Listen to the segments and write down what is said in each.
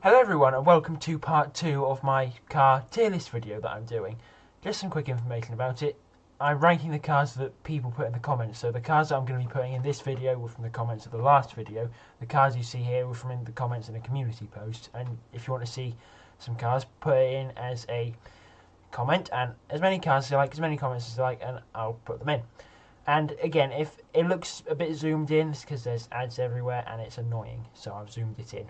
Hello everyone and welcome to part 2 of my car tier list video that I'm doing. Just some quick information about it. I'm ranking the cars that people put in the comments, so the cars that I'm going to be putting in this video were from the comments of the last video. The cars you see here were from in the comments in a community post, and if you want to see some cars, put it in as a comment, and as many cars as you like, as many comments as you like, and I'll put them in. And again, if it looks a bit zoomed in, it's because there's ads everywhere and it's annoying, so I've zoomed it in.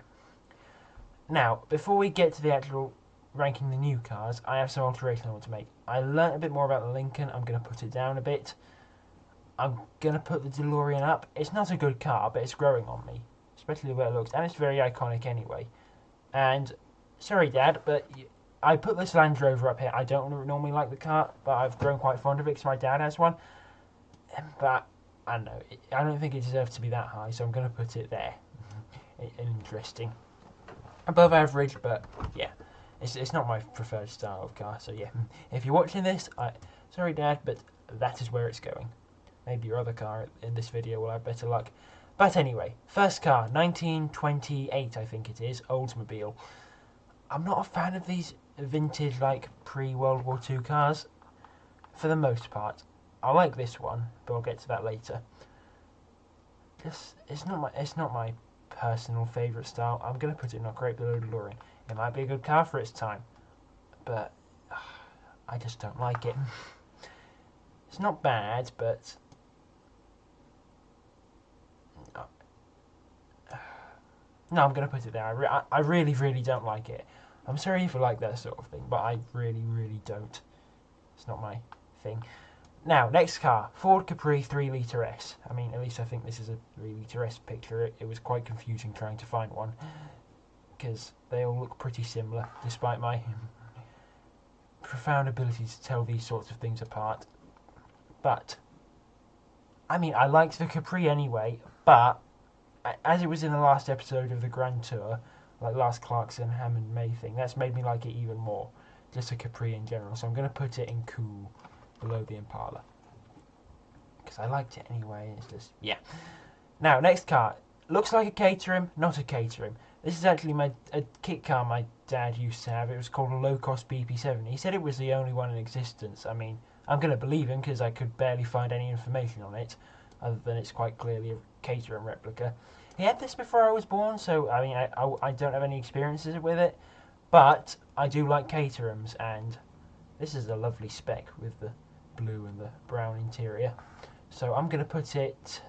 Now, before we get to the actual ranking the new cars, I have some alterations I want to make. I learnt a bit more about the Lincoln. I'm going to put it down a bit. I'm going to put the DeLorean up. It's not a good car, but it's growing on me, especially the way it looks, and it's very iconic anyway. And, sorry Dad, but I put this Land Rover up here. I don't normally like the car, but I've grown quite fond of it because my dad has one. But, I don't know, I don't think it deserves to be that high, so I'm going to put it there. Interesting. Above average, but yeah, it's not my preferred style of car, so yeah. If you're watching this, sorry Dad, but that is where it's going. Maybe your other car in this video will have better luck. But anyway, first car, 1928 I think it is, Oldsmobile. I'm not a fan of these vintage, like, pre-World War II cars, for the most part. I like this one, but I'll get to that later. It's not my personal favourite style. I'm going to put it in a Great Below DeLorean. It might be a good car for its time, but I just don't like it. It's not bad, but no, I'm going to put it there. I really, really don't like it. I'm sorry if you like that sort of thing, but I really, really don't. It's not my thing. Now, next car, Ford Capri 3-litre S. I mean, at least I think this is a 3-litre S picture. It was quite confusing trying to find one, because they all look pretty similar, despite my profound ability to tell these sorts of things apart. But, I mean, I liked the Capri anyway, but, as it was in the last episode of the Grand Tour, like last Clarkson, Hammond, May thing, that's made me like it even more. Just a Capri in general, so I'm going to put it in cool, below the Impala, because I liked it anyway. It's just, yeah. Now, next car, looks like a Caterham, not a Caterham. This is actually a kit car my dad used to have. It was called a low-cost BP7. He said it was the only one in existence. I mean, I'm going to believe him because I could barely find any information on it, other than it's quite clearly a Caterham replica. He had this before I was born, so I mean, I don't have any experiences with it, but I do like Caterhams, and this is a lovely spec with the blue and the brown interior. So I'm going to put it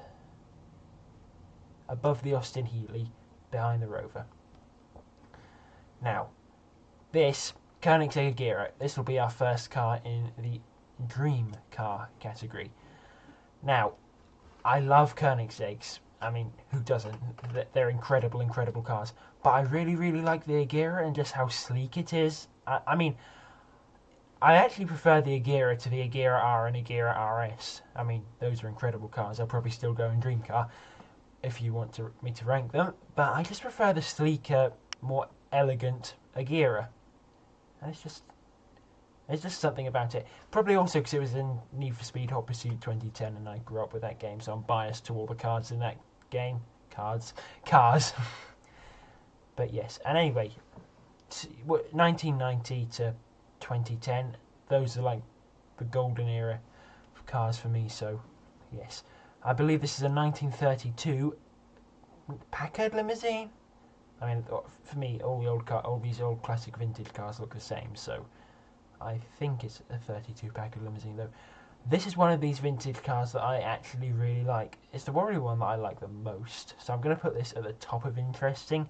above the Austin Healey, behind the Rover. Now, this Koenigsegg Agera, this will be our first car in the dream car category. Now, I love Koenigsegg's. I mean, who doesn't? They're incredible, incredible cars. But I really, really like the Agera and just how sleek it is. I mean, I actually prefer the Agera to the Agera R and Agera RS. I mean, those are incredible cars. I'll probably still go in Dream Car if you want me to rank them. But I just prefer the sleeker, more elegant Agera. And there's just something about it. Probably also because it was in Need for Speed Hot Pursuit 2010 and I grew up with that game, so I'm biased to all the cars in that game. Cars. But yes, and anyway, 1990 to 2010, those are like the golden era of cars for me, so yes. I believe this is a 1932 Packard limousine. I mean, for me, all these old classic vintage cars look the same, so I think it's a 32 Packard limousine though. This is one of these vintage cars that I actually really like. It's the probably one that I like the most, so I'm going to put this at the top of interesting,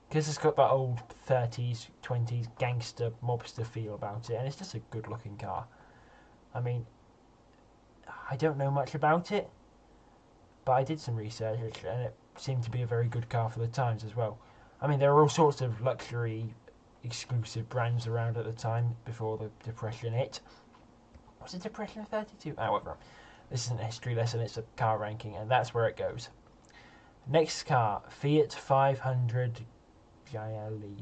because it's got that old 30s, 20s gangster, mobster feel about it, and it's just a good looking car. I mean, I don't know much about it, but I did some research, and it seemed to be a very good car for the times as well. I mean, there are all sorts of luxury, exclusive brands around at the time, before the Depression hit. Was it Depression of 32? However, this isn't a history lesson, it's a car ranking, and that's where it goes. Next car, Fiat 500 Gialli.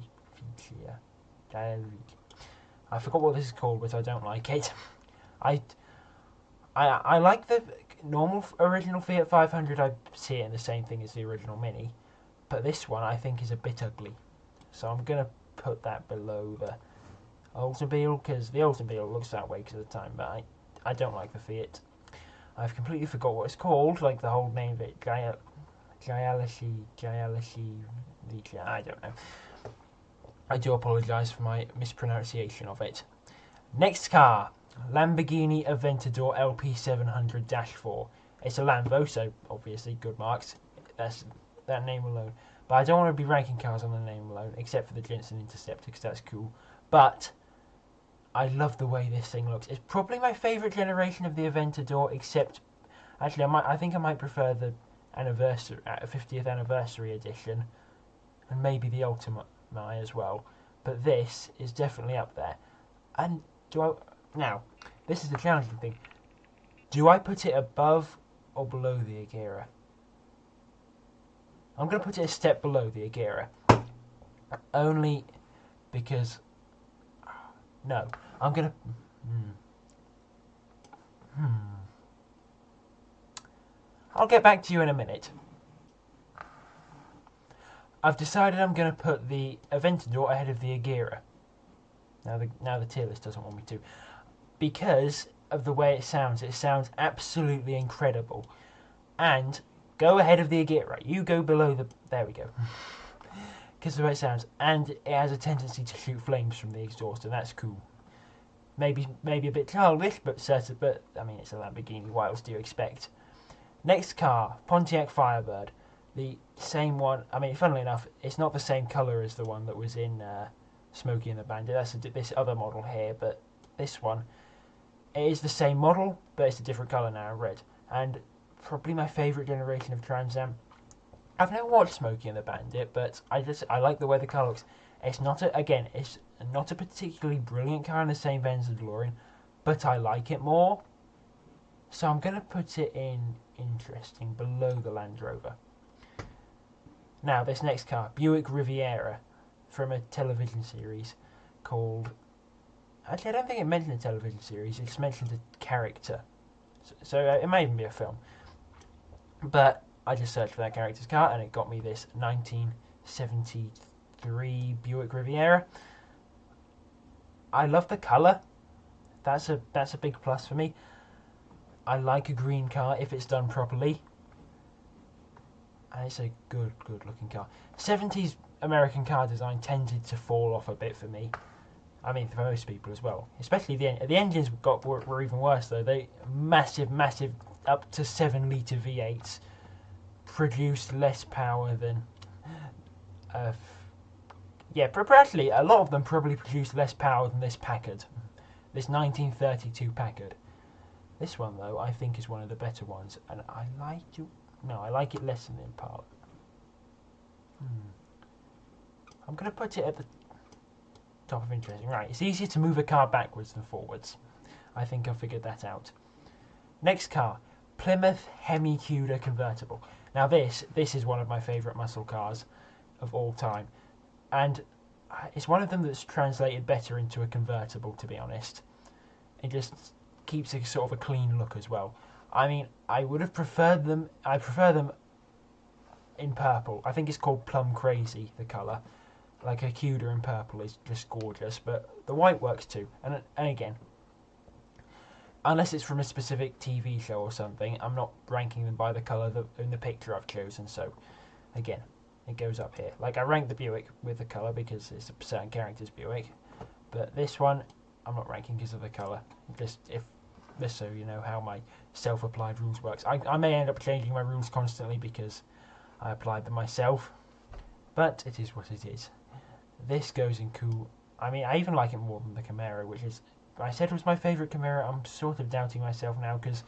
I forgot what this is called, but I don't like it. I like the normal original Fiat 500. I see it in the same thing as the original Mini, but this one I think is a bit ugly. So I'm going to put that below the Oldsmobile, because the Oldsmobile looks that way because of the time, but I don't like the Fiat. I've completely forgot what it's called, like the whole name of it. Giallici, I don't know. I do apologise for my mispronunciation of it. Next car, Lamborghini Aventador LP700-4. It's a Lambo, so obviously good marks. That's that name alone. But I don't want to be ranking cars on the name alone, except for the Jensen Interceptor, because that's cool. But I love the way this thing looks. It's probably my favourite generation of the Aventador, except actually I think I might prefer the 50th anniversary edition, and maybe the Ultimate as well. But this is definitely up there. And now, this is the challenging thing. Do I put it above or below the Agera? I'm going to put it a step below the Agera. Only because... No, I'm going to... I'll get back to you in a minute. I've decided I'm going to put the Aventador ahead of the Agera. Now the tier list doesn't want me to. Because of the way it sounds absolutely incredible. And go ahead of the Agera. You go below the... There we go. Because of the way it sounds. And it has a tendency to shoot flames from the exhaust, and that's cool. Maybe a bit childish, but I mean, it's a Lamborghini. What else do you expect? Next car, Pontiac Firebird. The same one. I mean, funnily enough, it's not the same colour as the one that was in Smokey and the Bandit. That's this other model here, but this one, it is the same model, but it's a different colour now, red. And probably my favourite generation of Trans Am. I've never watched Smokey and the Bandit, but I like the way the car looks. It's not it's not a particularly brilliant car in the same vein as the DeLorean, but I like it more. So I'm going to put it in interesting, below the Land Rover. Now, this next car, Buick Riviera, from a television series called... Actually, I don't think it mentioned a television series, it just mentioned a character. So it may even be a film. But I just searched for that character's car, and it got me this 1973 Buick Riviera. I love the colour. That's a big plus for me. I like a green car if it's done properly. And it's a good looking car. 70s American car design tended to fall off a bit for me. I mean, for most people as well. Especially the engines were even worse though. They massive, up to 7-litre V8s produced less power than... actually, a lot of them probably produced less power than this Packard. This 1932 Packard. This one, though, I think is one of the better ones, and I like it less than the Impala. I'm going to put it at the top of interesting. Right, it's easier to move a car backwards than forwards. I think I've figured that out. Next car, Plymouth Hemi Cuda convertible. Now this is one of my favourite muscle cars of all time, and it's one of them that's translated better into a convertible, to be honest. It just keeps a sort of a clean look as well. I mean, I would have preferred them. I prefer them in purple. I think it's called Plum Crazy, the colour. Like a Cuda in purple is just gorgeous, but the white works too. And again, unless it's from a specific TV show or something, I'm not ranking them by the colour in the picture I've chosen. So, again, it goes up here. Like, I rank the Buick with the colour because it's a certain character's Buick, but this one I'm not ranking because of the colour. Just so you know how my self-applied rules works. I may end up changing my rules constantly because I applied them myself, but it is what it is. This goes in cool. I mean, I even like it more than the Camaro, which is, I said was my favourite Camaro. I'm sort of doubting myself now because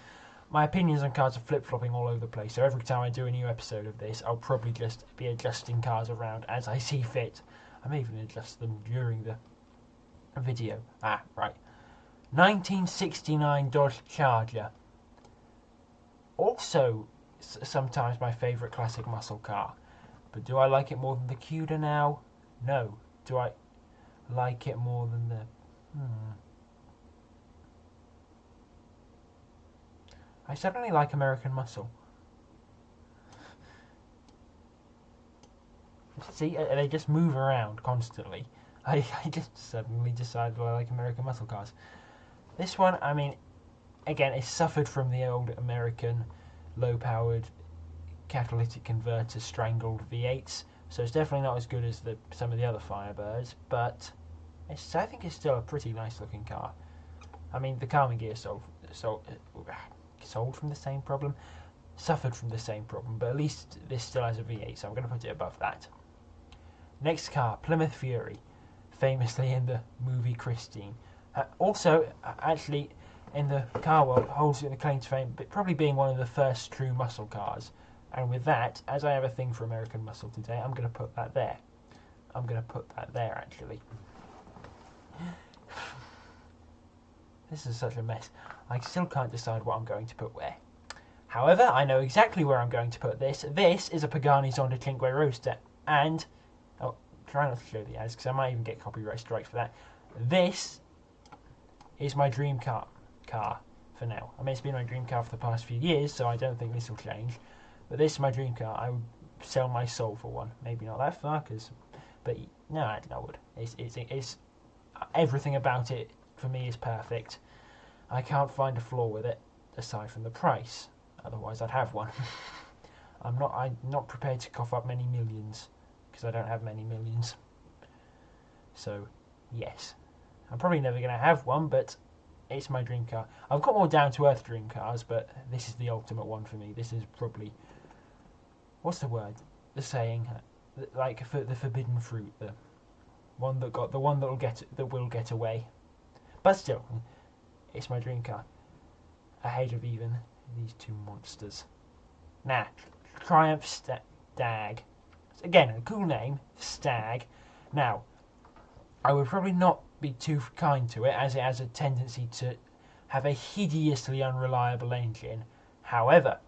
my opinions on cars are flip-flopping all over the place. So every time I do a new episode of this, I'll probably just be adjusting cars around as I see fit. I may even adjust them during the video. Right. 1969 Dodge Charger. Also, sometimes my favourite classic muscle car. But do I like it more than the Cuda now? No. Do I like it more than the... I certainly like American Muscle. See, they just move around constantly. I just suddenly decided I like American muscle cars. This one, I mean, again, it suffered from the old American low-powered catalytic converter strangled V8s, so it's definitely not as good as some of the other Firebirds, but I think it's still a pretty nice looking car. I mean, the Karmann Ghia sold from the same problem, suffered from the same problem, but at least this still has a V8, so I'm going to put it above that. Next car, Plymouth Fury, famously in the movie Christine. Also, actually, in the car world, holds the claim to fame, but probably being one of the first true muscle cars. And with that, as I have a thing for American muscle today, I'm going to put that there. I'm going to put that there, actually. This is such a mess. I still can't decide what I'm going to put where. However, I know exactly where I'm going to put this. This is a Pagani Zonda Cinque Roadster. And, oh, try not to show the ads, because I might even get copyright strikes for that. This is my dream car for now. I mean, it's been my dream car for the past few years, so I don't think this will change. But this is my dream car. I would sell my soul for one. Maybe not that far, but no, I would. It's everything about it for me is perfect. I can't find a flaw with it aside from the price. Otherwise, I'd have one. I'm not prepared to cough up many millions because I don't have many millions. So, yes, I'm probably never going to have one, but it's my dream car. I've got more down-to-earth dream cars, but this is the ultimate one for me. This is probably, what's the word? The saying, like for the forbidden fruit, the one that will get away. But still, it's my dream car. Ahead of even these two monsters. Now, Triumph Stag. Again, a cool name, Stag. Now, I would probably not be too kind to it, as it has a tendency to have a hideously unreliable engine. However,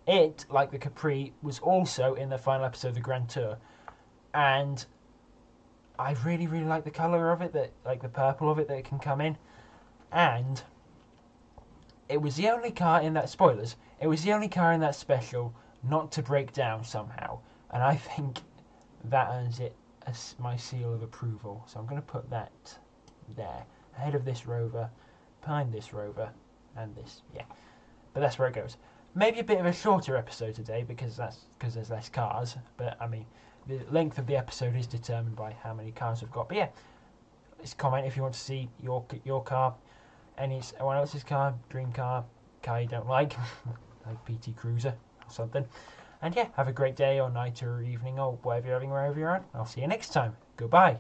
it, like the Capri, was also in the final episode of the Grand Tour, and I really like the colour of it, like the purple of it that it can come in, and it was the only car in that, spoilers, it was the only car in that special not to break down somehow, and I think that earns it as my seal of approval. So I'm going to put that there, ahead of this Rover, behind this Rover, and this, yeah. But that's where it goes. Maybe a bit of a shorter episode today because there's less cars, but I mean, the length of the episode is determined by how many cars we've got. But yeah, just comment if you want to see your car, anyone else's car, dream car you don't like, like PT Cruiser or something. And yeah, have a great day or night or evening or whatever you're having wherever you're at. I'll see you next time. Goodbye.